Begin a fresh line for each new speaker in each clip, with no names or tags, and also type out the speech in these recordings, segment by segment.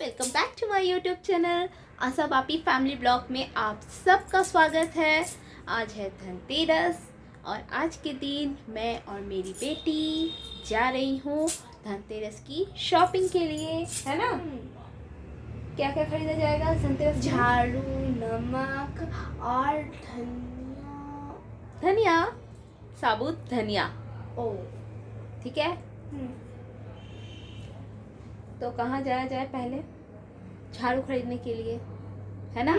Welcome back to my YouTube channel. Asha Bapi family blog में आप सबका स्वागत है। आज है धनतेरस और आज के दिन मैं और मेरी बेटी जा रही हूँ धनतेरस की शॉपिंग के लिए, है ना। क्या क्या खरीदा जाएगा धनतेरस?
झाड़ू, नमक और धनिया।
धनिया, साबुत धनिया।
ओ
ठीक है, तो कहाँ जाया जाए? पहले झाड़ू खरीदने के लिए, है ना।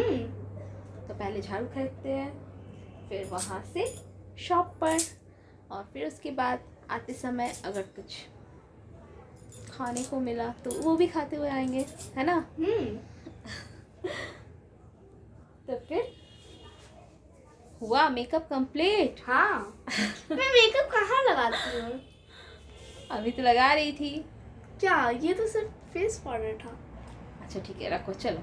तो पहले झाड़ू खरीदते हैं, फिर वहाँ से शॉप पर, और फिर उसके बाद आते समय अगर कुछ खाने को मिला तो वो भी खाते हुए आएंगे, है ना। तो फिर हुआ मेकअप कंप्लीट?
हाँ। मैं मेकअप कहाँ लगाती हूँ?
अभी तो लगा रही थी।
क्या ये तो सिर्फ फेस पाउडर था।
अच्छा ठीक है, रखो। चलो,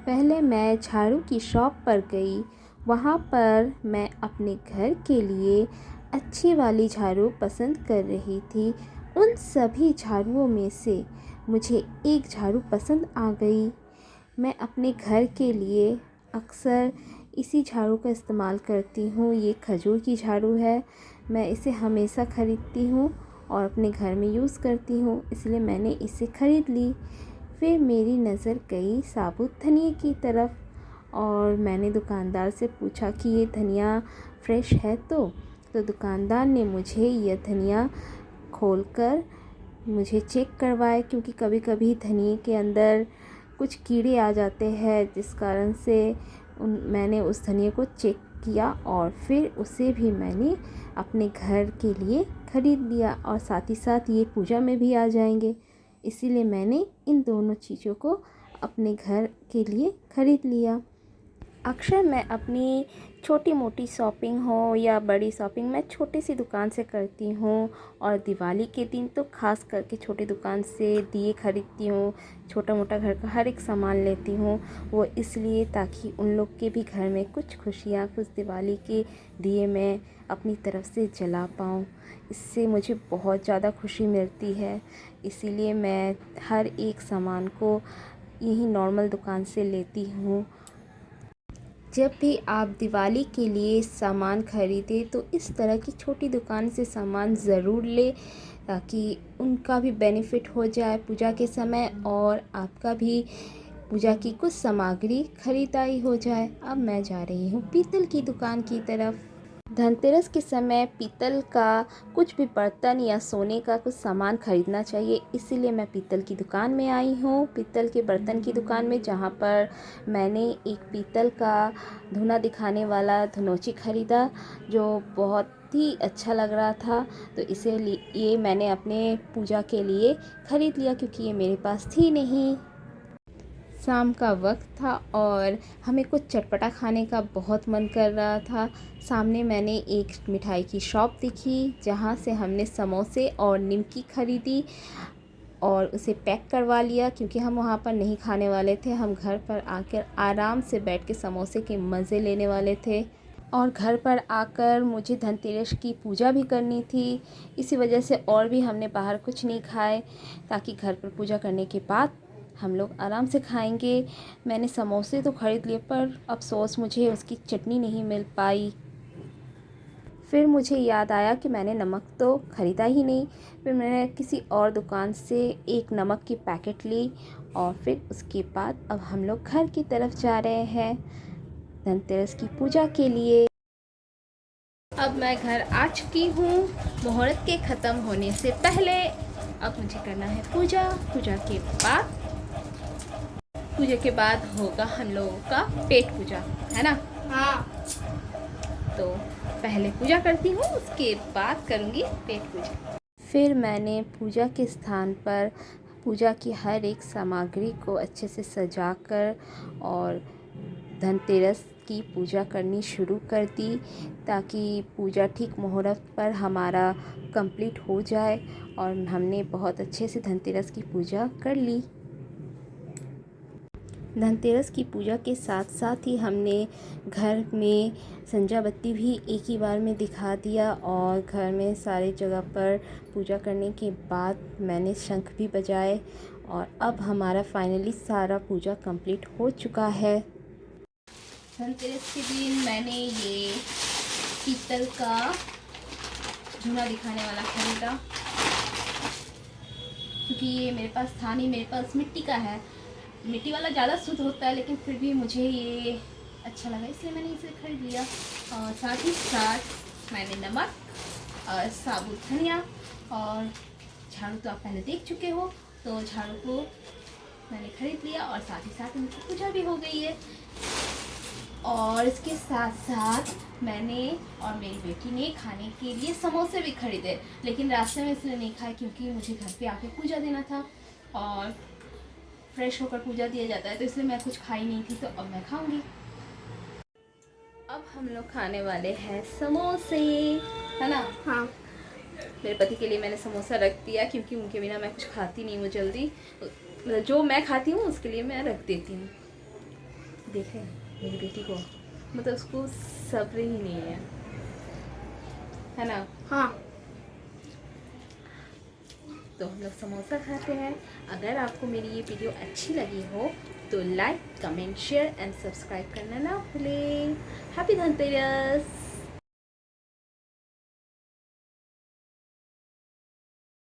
पहले मैं झाड़ू की शॉप पर गई। वहाँ पर मैं अपने घर के लिए अच्छी वाली झाड़ू पसंद कर रही थी। उन सभी झाड़ुओं में से मुझे एक झाड़ू पसंद आ गई। मैं अपने घर के लिए अक्सर इसी झाड़ू का इस्तेमाल करती हूँ। ये खजूर की झाड़ू है। मैं इसे हमेशा ख़रीदती हूँ और अपने घर में यूज़ करती हूँ, इसलिए मैंने इसे ख़रीद ली। फिर मेरी नज़र गई साबुत धनिए की तरफ और मैंने दुकानदार से पूछा कि ये धनिया फ्रेश है। तो दुकानदार ने मुझे यह धनिया खोलकर मुझे चेक करवाया, क्योंकि कभी कभी धनिए के अंदर कुछ कीड़े आ जाते हैं, जिस कारण से मैंने उस धनिया को चेक किया और फिर उसे भी मैंने अपने घर के लिए ख़रीद लिया, और साथ ही साथ ये पूजा में भी आ जाएंगे, इसीलिए मैंने इन दोनों चीज़ों को अपने घर के लिए ख़रीद लिया। अक्सर मैं अपनी छोटी मोटी शॉपिंग हो या बड़ी शॉपिंग मैं छोटी सी दुकान से करती हूँ, और दिवाली के दिन तो ख़ास करके छोटी दुकान से दिए खरीदती हूँ। छोटा मोटा घर का हर एक सामान लेती हूँ, वो इसलिए ताकि उन लोग के भी घर में कुछ खुशियाँ, कुछ दिवाली के दिए मैं अपनी तरफ से जला पाऊँ। इससे मुझे बहुत ज़्यादा खुशी मिलती है, इसीलिए मैं हर एक सामान को यही नॉर्मल दुकान से लेती हूँ। जब भी आप दिवाली के लिए सामान ख़रीदें तो इस तरह की छोटी दुकान से सामान ज़रूर लें, ताकि उनका भी बेनिफिट हो जाए पूजा के समय, और आपका भी पूजा की कुछ सामग्री खरीदारी हो जाए। अब मैं जा रही हूँ पीतल की दुकान की तरफ। धनतेरस के समय पीतल का कुछ भी बर्तन या सोने का कुछ सामान खरीदना चाहिए, इसीलिए मैं पीतल की दुकान में आई हूँ, पीतल के बर्तन की दुकान में, जहाँ पर मैंने एक पीतल का धुना दिखाने वाला धुनोची ख़रीदा, जो बहुत ही अच्छा लग रहा था। तो इसीलिए मैंने अपने पूजा के लिए ख़रीद लिया, क्योंकि ये मेरे पास थी नहीं। शाम का वक्त था और हमें कुछ चटपटा खाने का बहुत मन कर रहा था। सामने मैंने एक मिठाई की शॉप दिखी, जहाँ से हमने समोसे और निमकी ख़रीदी और उसे पैक करवा लिया, क्योंकि हम वहाँ पर नहीं खाने वाले थे। हम घर पर आकर आराम से बैठ के समोसे के मज़े लेने वाले थे, और घर पर आकर मुझे धनतेरस की पूजा भी करनी थी। इसी वजह से और भी हमने बाहर कुछ नहीं खाए, ताकि घर पर पूजा करने के बाद हम लोग आराम से खाएंगे। मैंने समोसे तो ख़रीद लिए, पर अफ़सोस मुझे उसकी चटनी नहीं मिल पाई। फिर मुझे याद आया कि मैंने नमक तो ख़रीदा ही नहीं। फिर मैंने किसी और दुकान से एक नमक की पैकेट ली, और फिर उसके बाद अब हम लोग घर की तरफ जा रहे हैं धनतेरस की पूजा के लिए। अब मैं घर आ चुकी हूँ मुहूर्त के ख़त्म होने से पहले। अब मुझे करना है पूजा। पूजा के बाद होगा हम लोगों का पेट पूजा, है ना।
हाँ।
तो पहले पूजा करती हूँ, उसके बाद करूँगी पेट पूजा। फिर मैंने पूजा के स्थान पर पूजा की हर एक सामग्री को अच्छे से सजाकर और धनतेरस की पूजा करनी शुरू कर दी, ताकि पूजा ठीक मुहूर्त पर हमारा कंप्लीट हो जाए, और हमने बहुत अच्छे से धनतेरस की पूजा कर ली। धनतेरस की पूजा के साथ साथ ही हमने घर में संजा बत्ती भी एक ही बार में दिखा दिया और घर में सारे जगह पर पूजा करने के बाद मैंने शंख भी बजाए और अब हमारा फाइनली सारा पूजा कंप्लीट हो चुका है। धनतेरस के दिन मैंने ये पीतल का धुआं दिखाने वाला खरीदा क्योंकि ये मेरे पास था नहीं, मेरे पास मिट्टी का है। मिट्टी वाला ज़्यादा शुद्ध होता है लेकिन फिर भी मुझे ये अच्छा लगा इसलिए मैंने इसे खरीद लिया। और साथ ही साथ मैंने नमक और साबुत धनिया और झाड़ू तो आप पहले देख चुके हो, तो झाड़ू को मैंने खरीद लिया और साथ ही साथ उनकी पूजा भी हो गई है। और इसके साथ साथ मैंने और मेरी बेटी ने खाने के लिए समोसे भी खरीदे, लेकिन रास्ते में इसलिए नहीं खाए क्योंकि मुझे घर पे आके पूजा देना था और फ्रेश होकर पूजा दिया जाता है, तो इसलिए मैं कुछ खाई नहीं थी, तो अब मैं खाऊंगी। अब हम लोग खाने वाले हैं समोसे, है ना?
हाँ।
मेरे पति के लिए मैंने समोसा रख दिया क्योंकि उनके बिना मैं कुछ खाती नहीं हूँ जल्दी, मतलब जो मैं खाती हूँ उसके लिए मैं रख देती हूँ। देखें मेरी बेटी को, मतलब उसको सब्र ही नहीं है ना?
हाँ।
तो हम लोग समोसा खाते हैं। अगर आपको मेरी ये वीडियो अच्छी लगी हो तो like, comment, share and subscribe करना ना भूलें। हैप्पी धनतेरस।